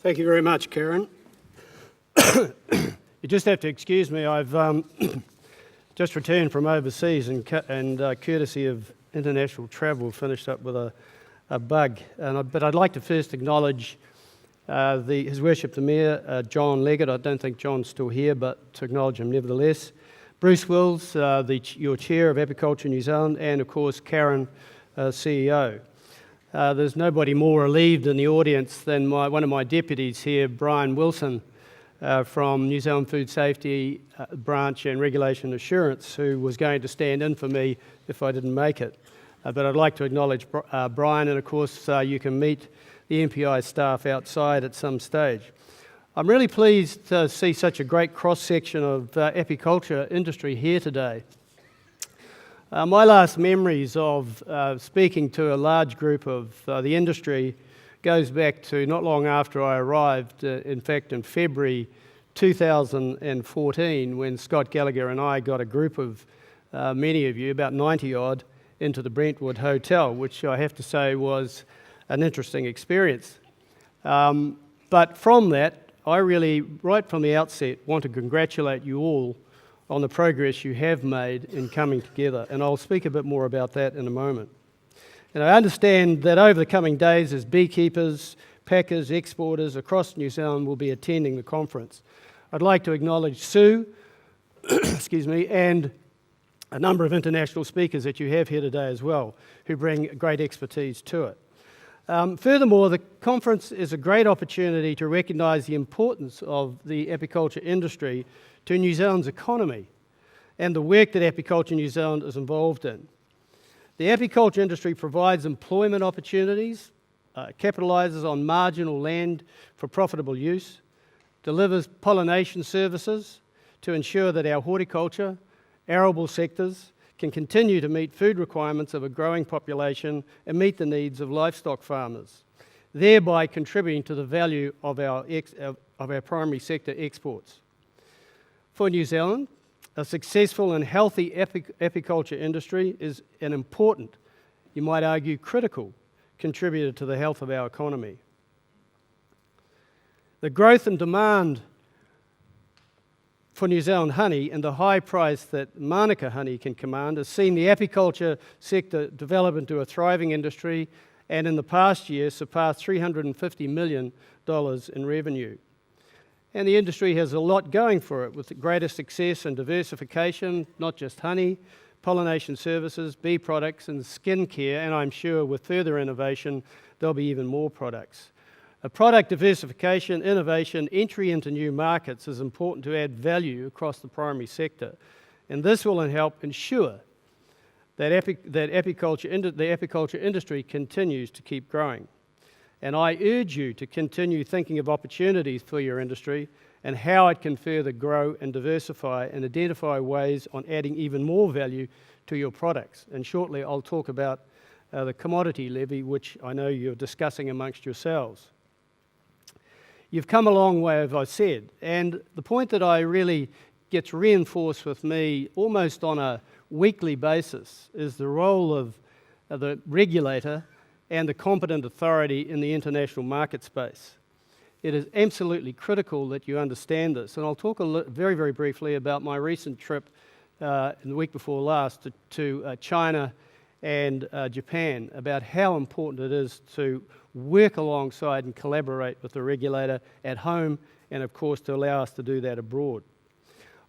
Thank you very much, Karen. You just have to excuse me. I've just returned from overseas and courtesy of international travel, finished up with a bug. But I'd like to first acknowledge His Worship the Mayor, John Leggett. I don't think John's still here, but to acknowledge him nevertheless. Bruce Wills, your Chair of Apiculture New Zealand, and of course Karen, CEO. There's nobody more relieved in the audience than one of my deputies here, Brian Wilson, from New Zealand Food Safety Branch and Regulation Assurance, who was going to stand in for me if I didn't make it. But I'd like to acknowledge Brian, and of course you can meet the MPI staff outside at some stage. I'm really pleased to see such a great cross-section of apiculture industry here today. My last memories of speaking to a large group of the industry goes back to not long after I arrived, in fact in February 2014, when Scott Gallagher and I got a group of many of you, about 90 odd, into the Brentwood Hotel, which I have to say was an interesting experience. But from that, I really, right from the outset, want to congratulate you all on the progress you have made in coming together, and I'll speak a bit more about that in a moment. And I understand that over the coming days, as beekeepers, packers, exporters across New Zealand will be attending the conference. I'd like to acknowledge Sue, and a number of international speakers that you have here today as well, who bring great expertise to it. Furthermore, the conference is a great opportunity to recognise the importance of the apiculture industry to New Zealand's economy and the work that Apiculture New Zealand is involved in. The apiculture industry provides employment opportunities, capitalises on marginal land for profitable use, delivers pollination services to ensure that our horticulture, arable sectors can continue to meet food requirements of a growing population and meet the needs of livestock farmers, thereby contributing to the value of our primary sector exports. For New Zealand, a successful and healthy apiculture industry is an important, you might argue critical, contributor to the health of our economy. The growth and demand for New Zealand honey and the high price that Mānuka honey can command has seen the apiculture sector develop into a thriving industry and in the past year surpassed $350 million in revenue. And the industry has a lot going for it, with greater success and diversification, not just honey, pollination services, bee products and skin care, and I'm sure with further innovation there'll be even more products. A product diversification, innovation, entry into new markets is important to add value across the primary sector, and this will help ensure that the apiculture industry continues to keep growing. And I urge you to continue thinking of opportunities for your industry and how it can further grow and diversify and identify ways on adding even more value to your products. And shortly I'll talk about the commodity levy, which I know you're discussing amongst yourselves. You've come a long way, as I said, and the point that I really gets reinforced with me almost on a weekly basis is the role of the regulator and the competent authority in the international market space. It is absolutely critical that you understand this, and I'll talk very, very briefly about my recent trip in the week before last to China and Japan, about how important it is to work alongside and collaborate with the regulator at home, and of course to allow us to do that abroad.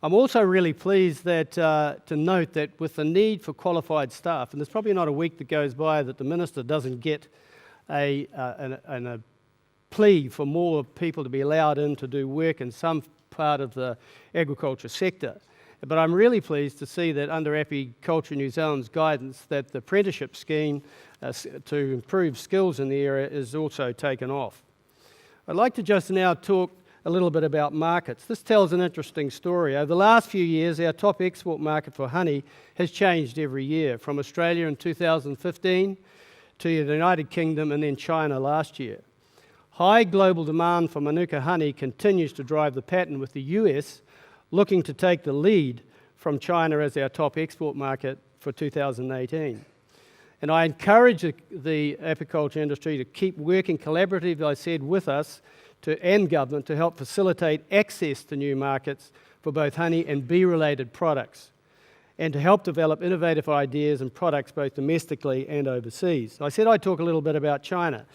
I'm also really pleased that, to note that with the need for qualified staff, and there's probably not a week that goes by that the Minister doesn't get a plea for more people to be allowed in to do work in some part of the agriculture sector. But I'm really pleased to see that under Apiculture New Zealand's guidance that the apprenticeship scheme to improve skills in the area is also taken off. I'd like to just now talk a little bit about markets. This tells an interesting story. Over the last few years, our top export market for honey has changed every year, from Australia in 2015 to the United Kingdom and then China last year. High global demand for Mānuka honey continues to drive the pattern, with the US looking to take the lead from China as our top export market for 2018. And I encourage the apiculture industry to keep working collaboratively, I said, with us and government to help facilitate access to new markets for both honey and bee-related products, and to help develop innovative ideas and products both domestically and overseas. I said I'd talk a little bit about China.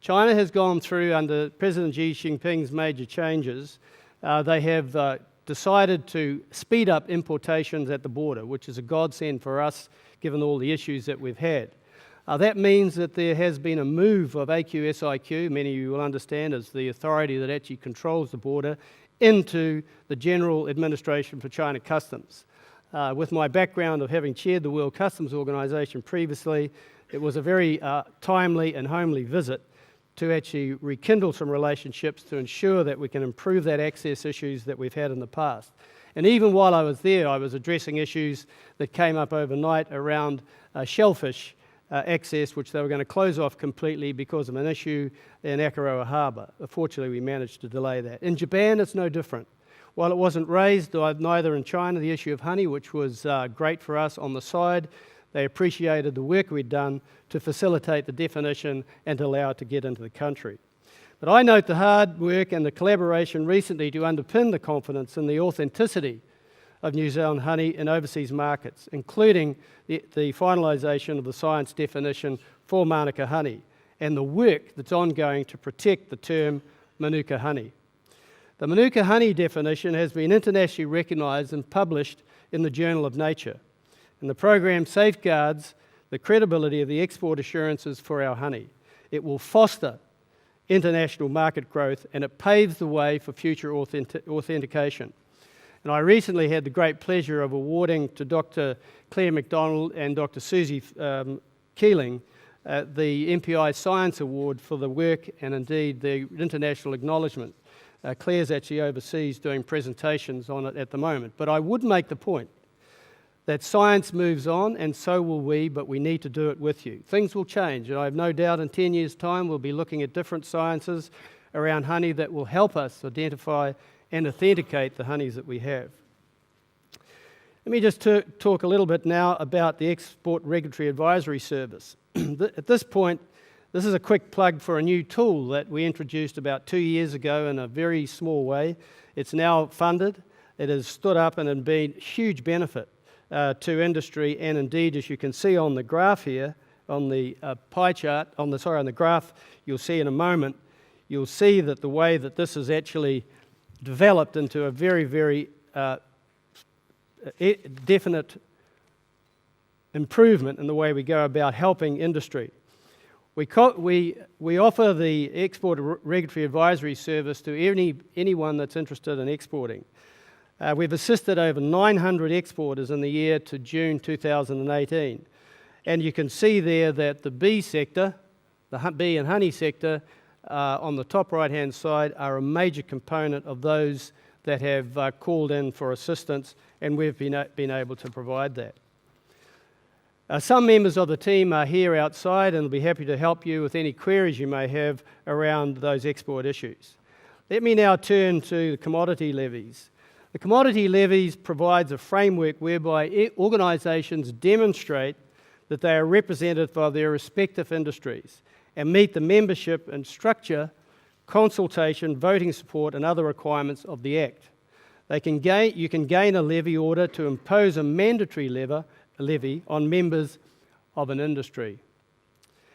China has gone through, under President Xi Jinping's major changes, they have decided to speed up importations at the border, which is a godsend for us, given all the issues that we've had. That means that there has been a move of AQSIQ, many of you will understand as the authority that actually controls the border, into the General Administration for China Customs. With my background of having chaired the World Customs Organization previously, it was a very timely and homely visit to actually rekindle some relationships to ensure that we can improve that access issues that we've had in the past. And even while I was there, I was addressing issues that came up overnight around shellfish access, which they were going to close off completely because of an issue in Akaroa Harbour. Fortunately, we managed to delay that. In Japan, it's no different. While it wasn't raised neither in China, the issue of honey, which was great for us on the side, they appreciated the work we'd done to facilitate the definition and to allow it to get into the country. But I note the hard work and the collaboration recently to underpin the confidence in the authenticity of New Zealand honey in overseas markets, including the finalisation of the science definition for Mānuka honey and the work that's ongoing to protect the term Mānuka honey. The Mānuka honey definition has been internationally recognised and published in the Journal of Nature, and the program safeguards the credibility of the export assurances for our honey. It will foster international market growth, and it paves the way for future authentication. And I recently had the great pleasure of awarding to Dr. Claire McDonald and Dr. Susie Keeling the MPI Science Award for the work and indeed the international acknowledgement. Claire's actually overseas doing presentations on it at the moment. But I would make the point that science moves on, and so will we, but we need to do it with you. Things will change, and I have no doubt in 10 years' time we'll be looking at different sciences around honey that will help us identify and authenticate the honeys that we have. Let me just talk a little bit now about the Export Regulatory Advisory Service. At this point, this is a quick plug for a new tool that we introduced about 2 years ago in a very small way. It's now funded. It has stood up and has been a huge benefit to industry, and indeed, as you can see on the graph here, on the pie chart, on the graph you'll see in a moment, you'll see that the way that this is actually developed into a very, very definite improvement in the way we go about helping industry. We offer the Export Regulatory Advisory Service to anyone that's interested in exporting. We've assisted over 900 exporters in the year to June 2018. And you can see there that the bee sector, the bee and honey sector, on the top right-hand side are a major component of those that have called in for assistance, and we've been able to provide that. Some members of the team are here outside and will be happy to help you with any queries you may have around those export issues. Let me now turn to the commodity levies. The commodity levies provides a framework whereby organisations demonstrate that they are representative of their respective industries and meet the membership and structure, consultation, voting support and other requirements of the Act. You can gain a levy order to impose a mandatory levy on members of an industry.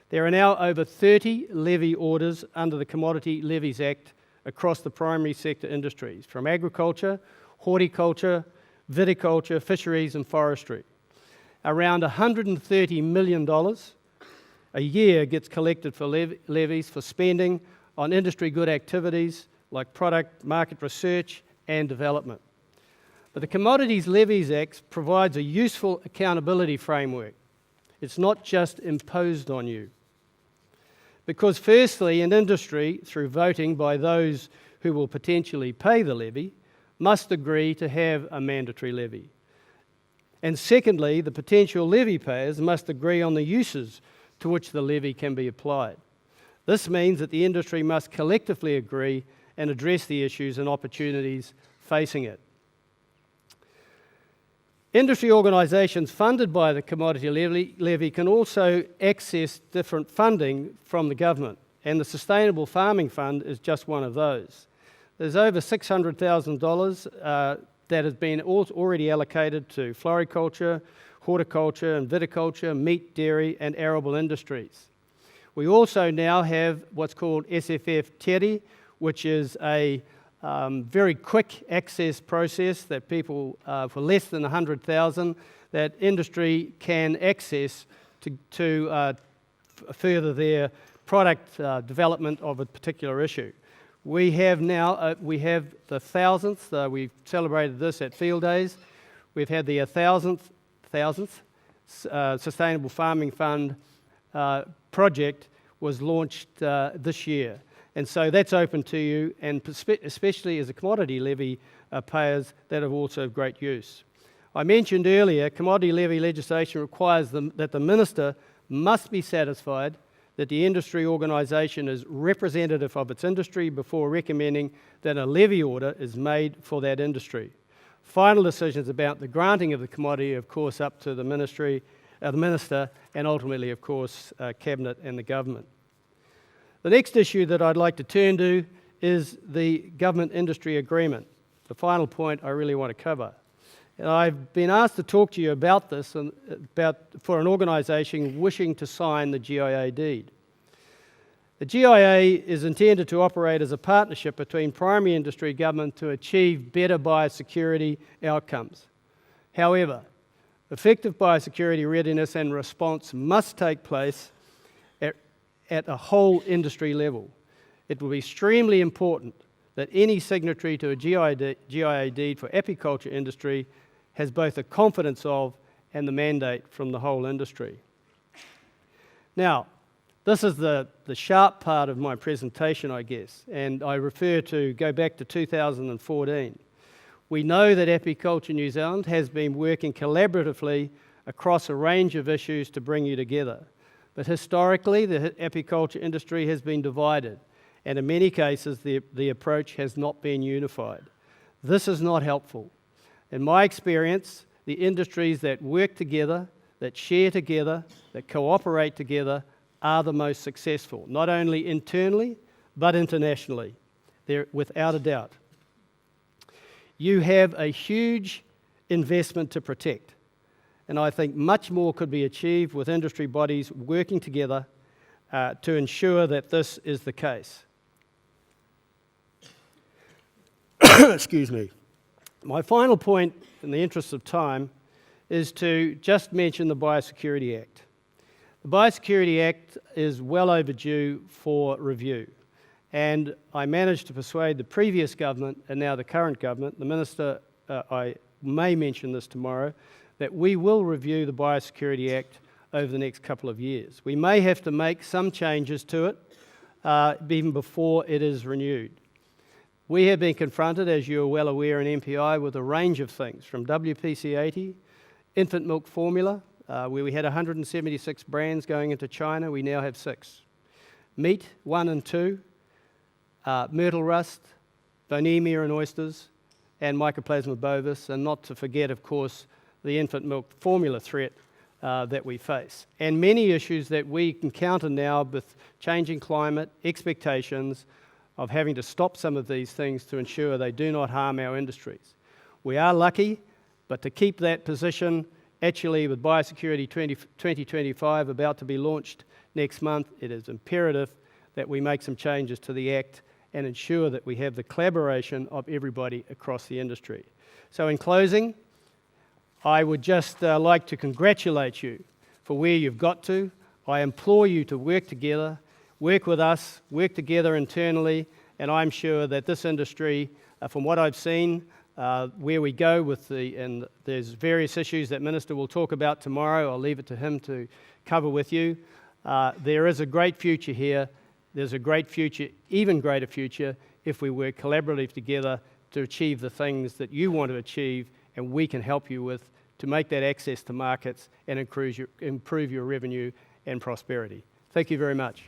There are now over 30 levy orders under the Commodity Levies Act across the primary sector industries, from agriculture, horticulture, viticulture, fisheries and forestry. Around $130 million a year gets collected for levies for spending on industry good activities like product market research and development. But the Commodities Levies Act provides a useful accountability framework. It's not just imposed on you. Because firstly, an industry, through voting by those who will potentially pay the levy, must agree to have a mandatory levy. And secondly, the potential levy payers must agree on the uses to which the levy can be applied. This means that the industry must collectively agree and address the issues and opportunities facing it. Industry organisations funded by the commodity levy can also access different funding from the government. and the Sustainable Farming Fund is just one of those. There's over $600,000 that has been already allocated to floriculture, horticulture and viticulture, meat, dairy and arable industries. We also now have what's called SFF Tere, which is a very quick access process that people, for less than $100,000, that industry can access to further their product development of a particular issue. We have now, we have the 1000th, we've celebrated this at Field Days. We've had the 1000th Sustainable Farming Fund project was launched this year. And so that's open to you, and especially as a commodity levy payers, that are also of great use. I mentioned earlier, commodity levy legislation requires that the minister must be satisfied that the industry organisation is representative of its industry before recommending that a levy order is made for that industry. Final decisions about the granting of the commodity, of course, up to the minister, and ultimately, of course, Cabinet and the government. The next issue that I'd like to turn to is the government-industry agreement, the final point I really want to cover. And I've been asked to talk to you about this for an organisation wishing to sign the GIA deed. The GIA is intended to operate as a partnership between primary industry and government to achieve better biosecurity outcomes. However, effective biosecurity readiness and response must take place at a whole industry level. It will be extremely important that any signatory to a GIA deed for apiculture industry has both the confidence of and the mandate from the whole industry. Now, this is the sharp part of my presentation, I guess, and I go back to 2014. We know that Apiculture New Zealand has been working collaboratively across a range of issues to bring you together. But historically, the apiculture industry has been divided, and in many cases, the approach has not been unified. This is not helpful. In my experience, the industries that work together, that share together, that cooperate together are the most successful, not only internally, but internationally. They're without a doubt. You have a huge investment to protect, and I think much more could be achieved with industry bodies working together to ensure that this is the case. Excuse me. My final point, in the interest of time, is to just mention the Biosecurity Act. The Biosecurity Act is well overdue for review, and I managed to persuade the previous government and now the current government, the Minister, I may mention this tomorrow, that we will review the Biosecurity Act over the next couple of years. We may have to make some changes to it even before it is renewed. We have been confronted, as you are well aware in MPI, with a range of things, from WPC 80, infant milk formula, where we had 176 brands going into China, we now have 6. Meat, 1 and 2, myrtle rust, vonemia in oysters, and Mycoplasma bovis, and not to forget, of course, the infant milk formula threat that we face. And many issues that we encounter now with changing climate, expectations of having to stop some of these things to ensure they do not harm our industries. We are lucky, but to keep that position, actually with Biosecurity 2025 about to be launched next month, it is imperative that we make some changes to the Act and ensure that we have the collaboration of everybody across the industry. So in closing, I would just like to congratulate you for where you've got to. I implore you to work together, work with us, work together internally, and I'm sure that this industry, from what I've seen, where we go with and there's various issues that Minister will talk about tomorrow, I'll leave it to him to cover with you. There is a great future here. There's a great future, even greater future, if we work collaboratively together to achieve the things that you want to achieve and we can help you with to make that access to markets and improve your revenue and prosperity. Thank you very much.